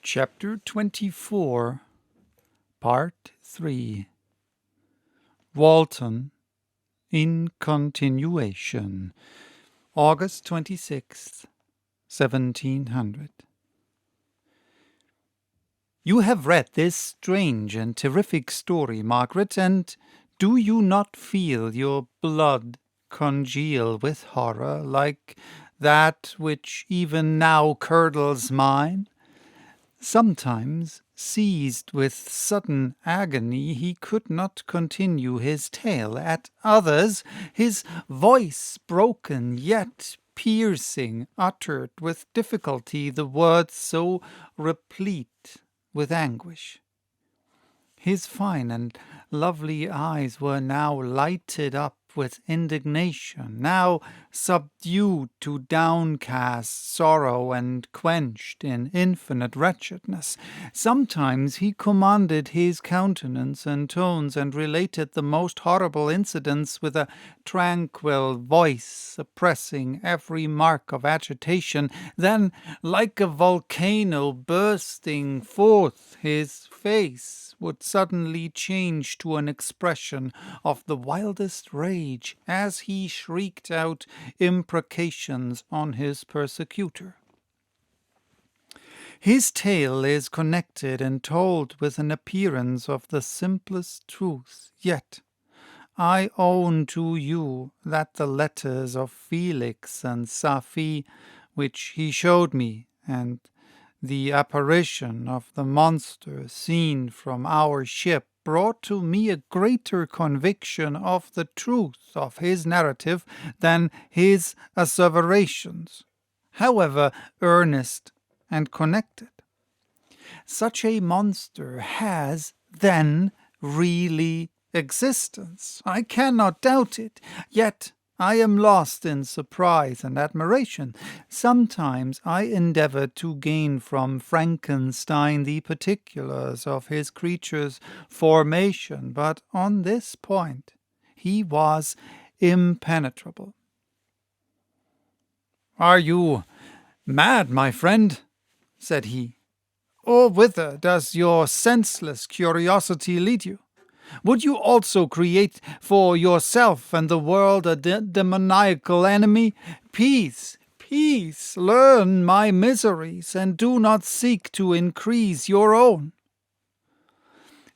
Chapter 24, Part 3. Walton, in continuation. August 26th, 1700. You have read this strange and terrific story, Margaret, and do you not feel your blood congeal with horror, like that which even now curdles mine? Sometimes, seized with sudden agony, he could not continue his tale. At others, his voice, broken yet piercing, uttered with difficulty the words so replete with anguish. His fine and lovely eyes were now lighted up with indignation, now subdued to downcast sorrow and quenched in infinite wretchedness. Sometimes he commanded his countenance and tones, and related the most horrible incidents with a tranquil voice, suppressing every mark of agitation. Then, like a volcano bursting forth, his face would suddenly change to an expression of the wildest rage, as he shrieked out imprecations on his persecutor. His tale is connected and told with an appearance of the simplest truth, yet I own to you that the letters of Felix and Safie, which he showed me, and the apparition of the monster seen from our ship, brought to me a greater conviction of the truth of his narrative than his asseverations, however earnest and connected. Such a monster has, then, really existence. I cannot doubt it, yet I am lost in surprise and admiration. Sometimes I endeavour to gain from Frankenstein the particulars of his creature's formation, but on this point he was impenetrable. "Are you mad, my friend?" said he. "Or whither does your senseless curiosity lead you? Would you also create for yourself and the world a demoniacal enemy? Peace, peace, learn my miseries, and do not seek to increase your own."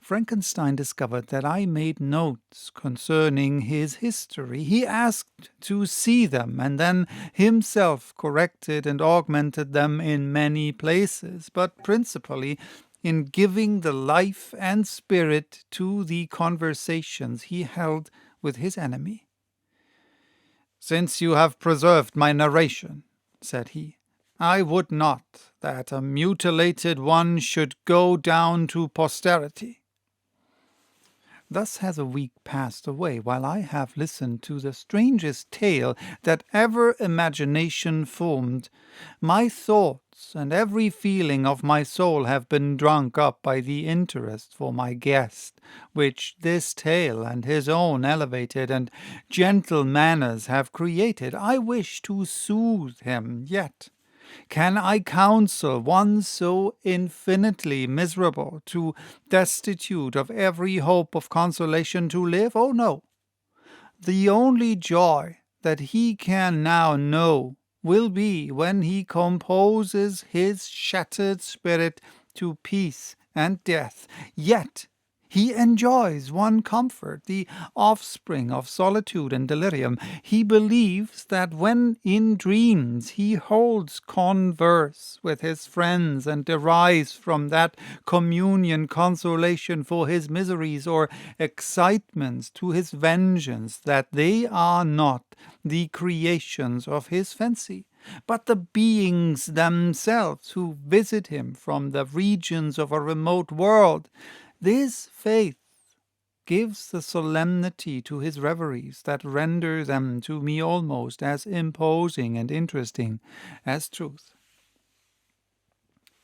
Frankenstein discovered that I made notes concerning his history. He asked to see them, and then himself corrected and augmented them in many places, but principally in giving the life and spirit to the conversations he held with his enemy. "Since you have preserved my narration," said he, "I would not that a mutilated one should go down to posterity." Thus has a week passed away, while I have listened to the strangest tale that ever imagination formed. My thoughts and every feeling of my soul have been drunk up by the interest for my guest, which this tale and his own elevated and gentle manners have created. I wish to soothe him, yet can I counsel one so infinitely miserable, too destitute of every hope of consolation, to live? Oh, no! The only joy that he can now know will be when he composes his shattered spirit to peace and death. Yet he enjoys one comfort, the offspring of solitude and delirium. He believes that when in dreams he holds converse with his friends and derives from that communion consolation for his miseries or excitements to his vengeance, that they are not the creations of his fancy, but the beings themselves who visit him from the regions of a remote world. This faith gives the solemnity to his reveries that render them to me almost as imposing and interesting as truth.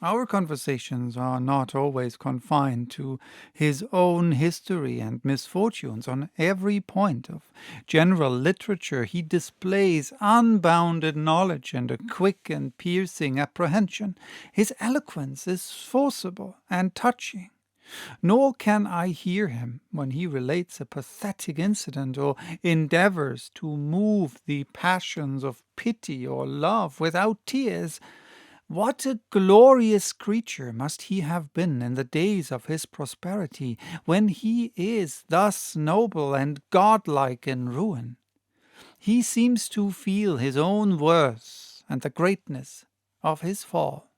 Our conversations are not always confined to his own history and misfortunes. On every point of general literature he displays unbounded knowledge and a quick and piercing apprehension. His eloquence is forcible and touching. Nor can I hear him when he relates a pathetic incident or endeavors to move the passions of pity or love without tears. What a glorious creature must he have been in the days of his prosperity, when he is thus noble and godlike in ruin. He seems to feel his own worth and the greatness of his fall.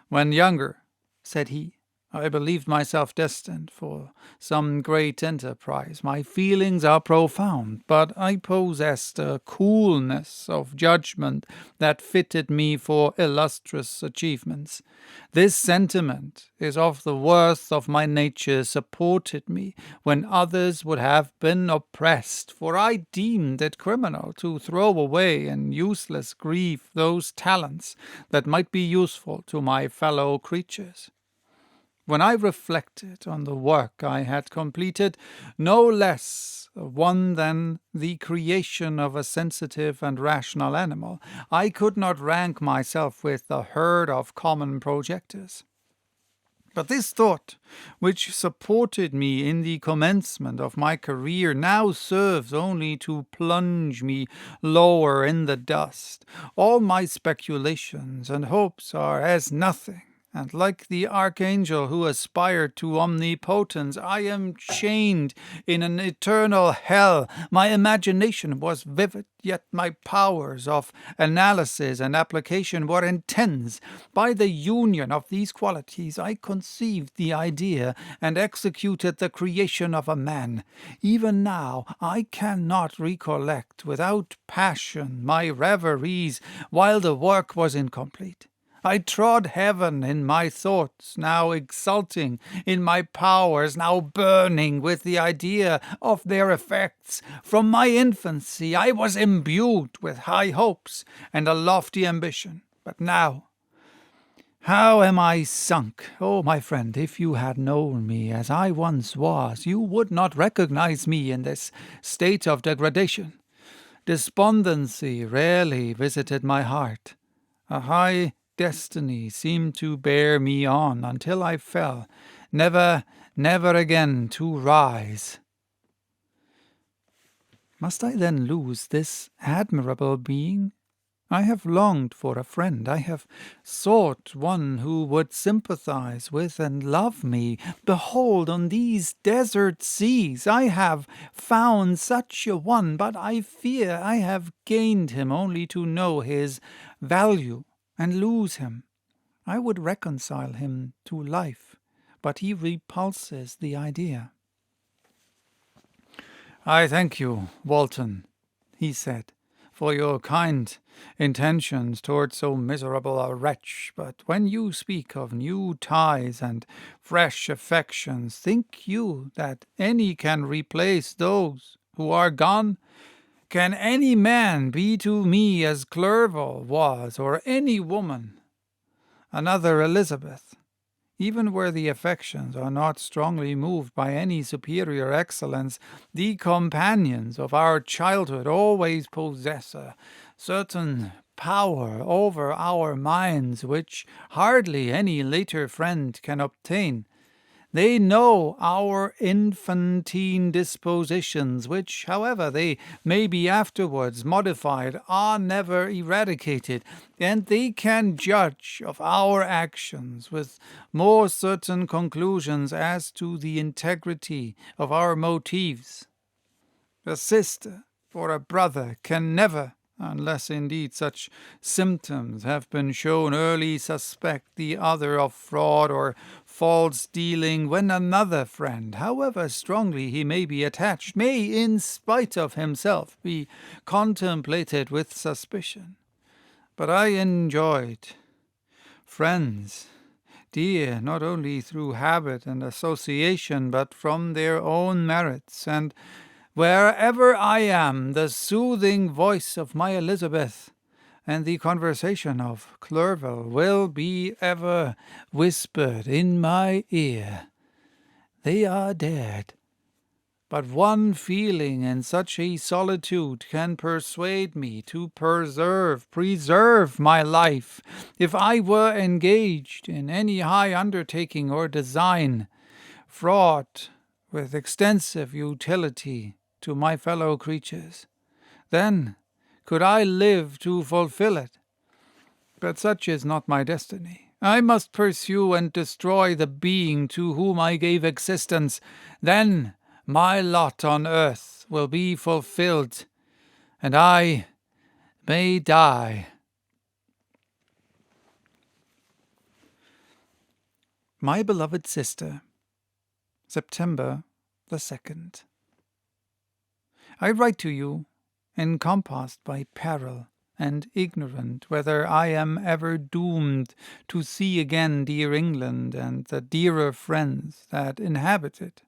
"When younger," said he, "I believed myself destined for some great enterprise. My feelings are profound, but I possessed a coolness of judgment that fitted me for illustrious achievements. This sentiment is of the worth of my nature supported me when others would have been oppressed, for I deemed it criminal to throw away in useless grief those talents that might be useful to my fellow creatures. When I reflected on the work I had completed, no less one than the creation of a sensitive and rational animal, I could not rank myself with the herd of common projectors. But this thought, which supported me in the commencement of my career, now serves only to plunge me lower in the dust. All my speculations and hopes are as nothing. And like the archangel who aspired to omnipotence, I am chained in an eternal hell. My imagination was vivid, yet my powers of analysis and application were intense. By the union of these qualities I conceived the idea and executed the creation of a man. Even now I cannot recollect without passion my reveries while the work was incomplete. I trod heaven in my thoughts, now exulting in my powers, now burning with the idea of their effects. From my infancy I was imbued with high hopes and a lofty ambition. But now, how am I sunk? Oh, my friend, if you had known me as I once was, you would not recognize me in this state of degradation. Despondency rarely visited my heart. A high destiny seemed to bear me on until I fell, never again to rise. Must I then lose this admirable being? I have longed for a friend. I have sought one who would sympathize with and love me. Behold, on these desert seas I have found such a one, but I fear I have gained him only to know his value and lose him. I would reconcile him to life, but he repulses the idea. "I thank you, Walton," he said, "for your kind intentions toward so miserable a wretch, but when you speak of new ties and fresh affections, think you that any can replace those who are gone? Can any man be to me as Clerval was, or any woman another Elizabeth? Even where the affections are not strongly moved by any superior excellence, the companions of our childhood always possess a certain power over our minds which hardly any later friend can obtain. They know our infantine dispositions, which, however they may be afterwards modified, are never eradicated, and they can judge of our actions with more certain conclusions as to the integrity of our motives. A sister or a brother can never, unless indeed such symptoms have been shown early, suspect the other of fraud or false dealing, when another friend, however strongly he may be attached, may, in spite of himself, be contemplated with suspicion. But I enjoyed friends, dear not only through habit and association, but from their own merits, and wherever I am, the soothing voice of my Elizabeth and the conversation of Clerval will be ever whispered in my ear. They are dead. But one feeling in such a solitude can persuade me to preserve my life. If I were engaged in any high undertaking or design, fraught with extensive utility to my fellow creatures, then could I live to fulfill it. But such is not my destiny. I must pursue and destroy the being to whom I gave existence. Then my lot on earth will be fulfilled, and I may die. My beloved sister, September the 2nd. I write to you, encompassed by peril, and ignorant whether I am ever doomed to see again dear England and the dearer friends that inhabit it.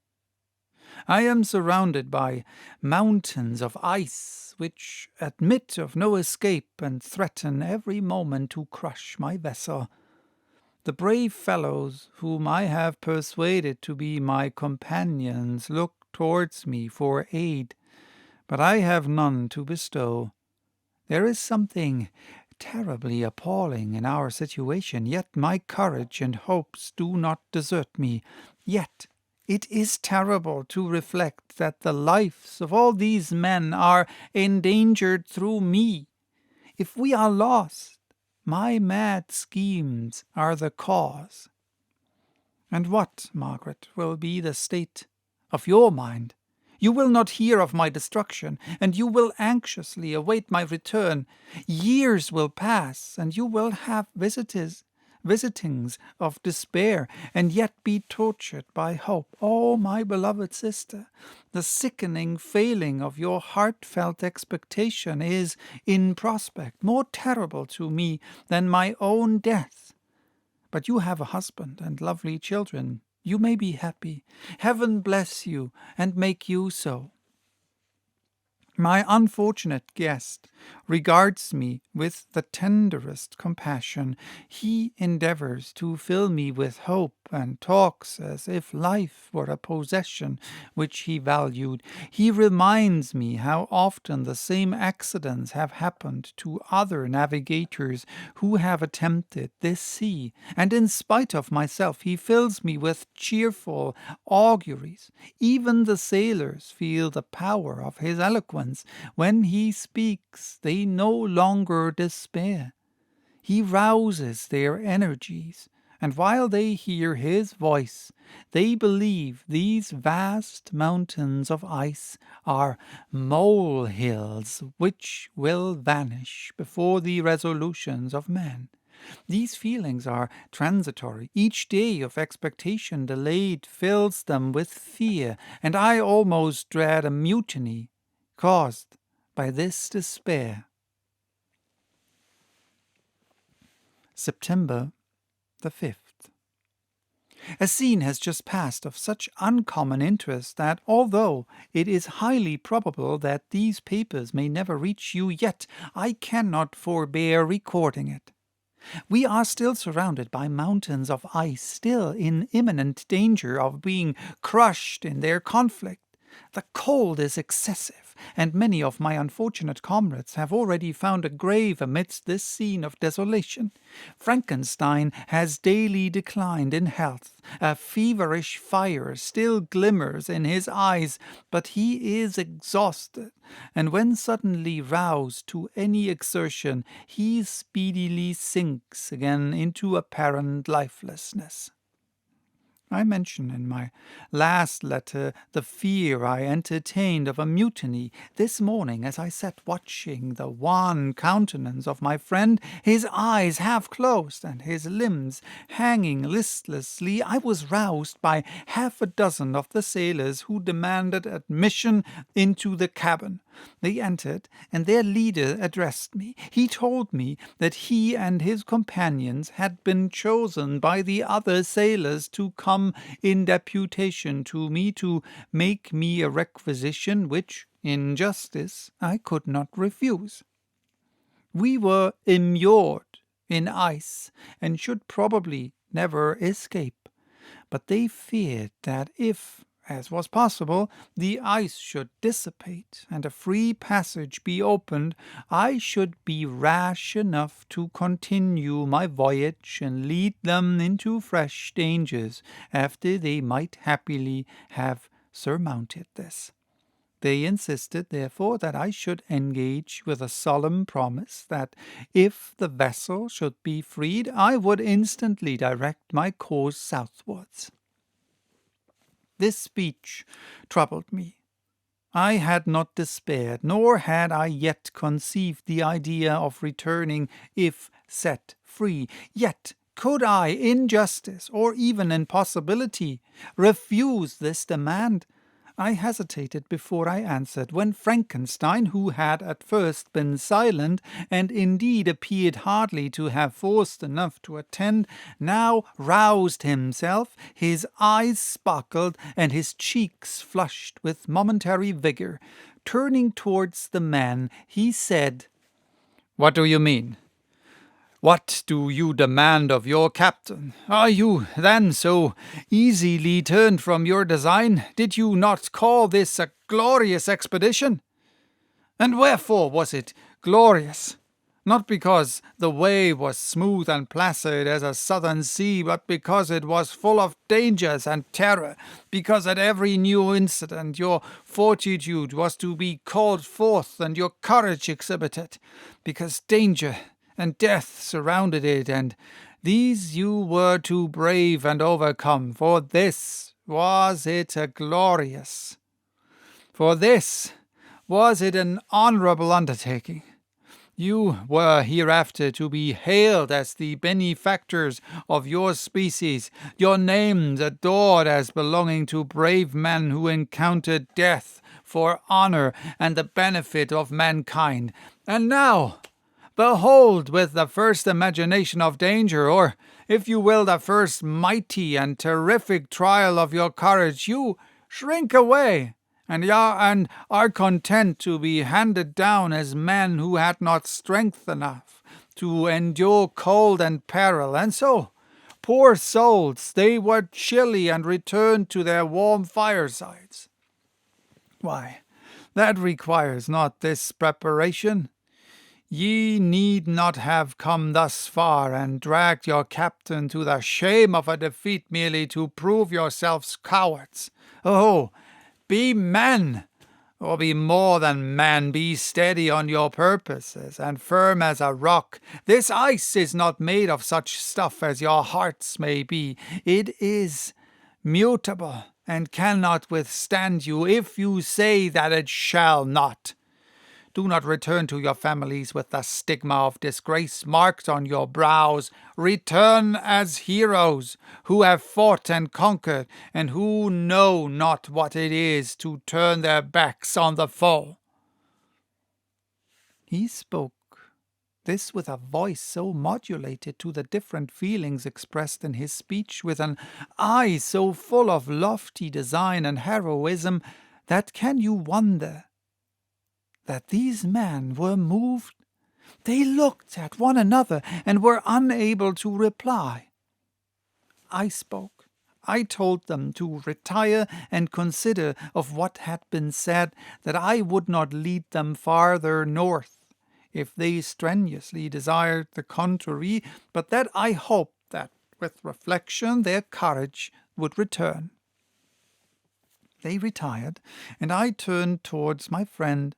I am surrounded by mountains of ice which admit of no escape and threaten every moment to crush my vessel. The brave fellows whom I have persuaded to be my companions look towards me for aid, but I have none to bestow. There is something terribly appalling in our situation, yet my courage and hopes do not desert me. Yet it is terrible to reflect that the lives of all these men are endangered through me. If we are lost, my mad schemes are the cause. And what, Margaret, will be the state of your mind? You will not hear of my destruction, and you will anxiously await my return. Years will pass, and you will have visitings of despair, and yet be tortured by hope. Oh, my beloved sister, the sickening failing of your heartfelt expectation is, in prospect, more terrible to me than my own death. But you have a husband and lovely children. You may be happy. Heaven bless you and make you so. My unfortunate guest regards me with the tenderest compassion. He endeavors to fill me with hope and talks as if life were a possession which he valued. He reminds me how often the same accidents have happened to other navigators who have attempted this sea, and in spite of myself he fills me with cheerful auguries. Even the sailors feel the power of his eloquence. When he speaks, they no longer despair. He rouses their energies, and while they hear his voice, they believe these vast mountains of ice are molehills which will vanish before the resolutions of men. These feelings are transitory. Each day of expectation delayed fills them with fear, and I almost dread a mutiny caused by this despair. September the 5th. A scene has just passed of such uncommon interest that, although it is highly probable that these papers may never reach you, yet I cannot forbear recording it. We are still surrounded by mountains of ice, still in imminent danger of being crushed in their conflict. The cold is excessive, and many of my unfortunate comrades have already found a grave amidst this scene of desolation. Frankenstein has daily declined in health. A feverish fire still glimmers in his eyes, but he is exhausted, and when suddenly roused to any exertion, he speedily sinks again into apparent lifelessness. I mention in my last letter the fear I entertained of a mutiny. This morning, as I sat watching the wan countenance of my friend, his eyes half closed and his limbs hanging listlessly, I was roused by half a dozen of the sailors who demanded admission into the cabin. They entered, and their leader addressed me. He told me that he and his companions had been chosen by the other sailors to come in deputation to me to make me a requisition which, in justice, I could not refuse. We were immured in ice, and should probably never escape. But they feared that if, as was possible, the ice should dissipate and a free passage be opened, I should be rash enough to continue my voyage and lead them into fresh dangers after they might happily have surmounted this. They insisted, therefore, that I should engage with a solemn promise that if the vessel should be freed, I would instantly direct my course southwards. This speech troubled me. I had not despaired, nor had I yet conceived the idea of returning if set free. Yet could I, in justice, or even in possibility, refuse this demand? I hesitated before I answered, when Frankenstein, who had at first been silent, and indeed appeared hardly to have force enough to attend, now roused himself, his eyes sparkled, and his cheeks flushed with momentary vigour. Turning towards the man, he said, "What do you mean? What do you demand of your captain? Are you, then, so easily turned from your design? Did you not call this a glorious expedition? And wherefore was it glorious? Not because the way was smooth and placid as a southern sea, but because it was full of dangers and terror, because at every new incident your fortitude was to be called forth and your courage exhibited, because danger and death surrounded it, and these you were to brave and overcome. For this was it a glorious, for this was it an honourable undertaking. You were hereafter to be hailed as the benefactors of your species, your names adored as belonging to brave men who encountered death for honour and the benefit of mankind. And now, behold, with the first imagination of danger, or, if you will, the first mighty and terrific trial of your courage, you shrink away, and are content to be handed down as men who had not strength enough to endure cold and peril. And so, poor souls, they were chilly and returned to their warm firesides. Why, that requires not this preparation. Ye need not have come thus far and dragged your captain to the shame of a defeat merely to prove yourselves cowards. Oh, be men, or be more than men. Be steady on your purposes and firm as a rock. This ice is not made of such stuff as your hearts may be. It is mutable and cannot withstand you if you say that it shall not. Do not return to your families with the stigma of disgrace marked on your brows. Return as heroes who have fought and conquered, and who know not what it is to turn their backs on the foe." He spoke this with a voice so modulated to the different feelings expressed in his speech, with an eye so full of lofty design and heroism, that can you wonder that these men were moved? They looked at one another and were unable to reply. I spoke. I told them to retire and consider of what had been said, that I would not lead them farther north if they strenuously desired the contrary, but that I hoped that with reflection their courage would return. They retired, and I turned towards my friend,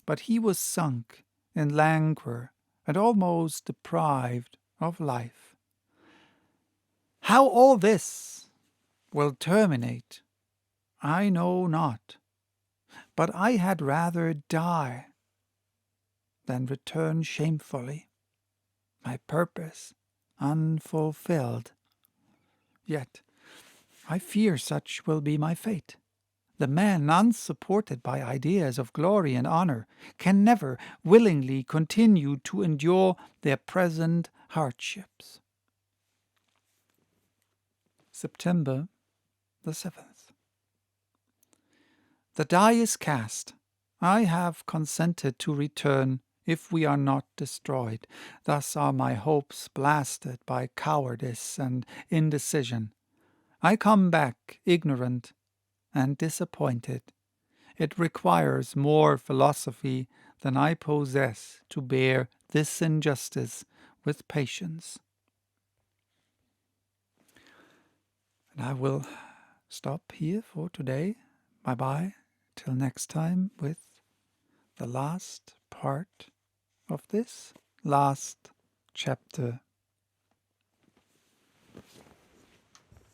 but he was sunk in languor and almost deprived of life. How all this will terminate, I know not, but I had rather die than return shamefully, my purpose unfulfilled. Yet I fear such will be my fate. The men, unsupported by ideas of glory and honour, can never willingly continue to endure their present hardships. September the 7th. The die is cast. I have consented to return if we are not destroyed. Thus are my hopes blasted by cowardice and indecision. I come back ignorant and disappointed. It requires more philosophy than I possess to bear this injustice with patience. And I will stop here for today. Bye-bye. Till next time with the last part of this last chapter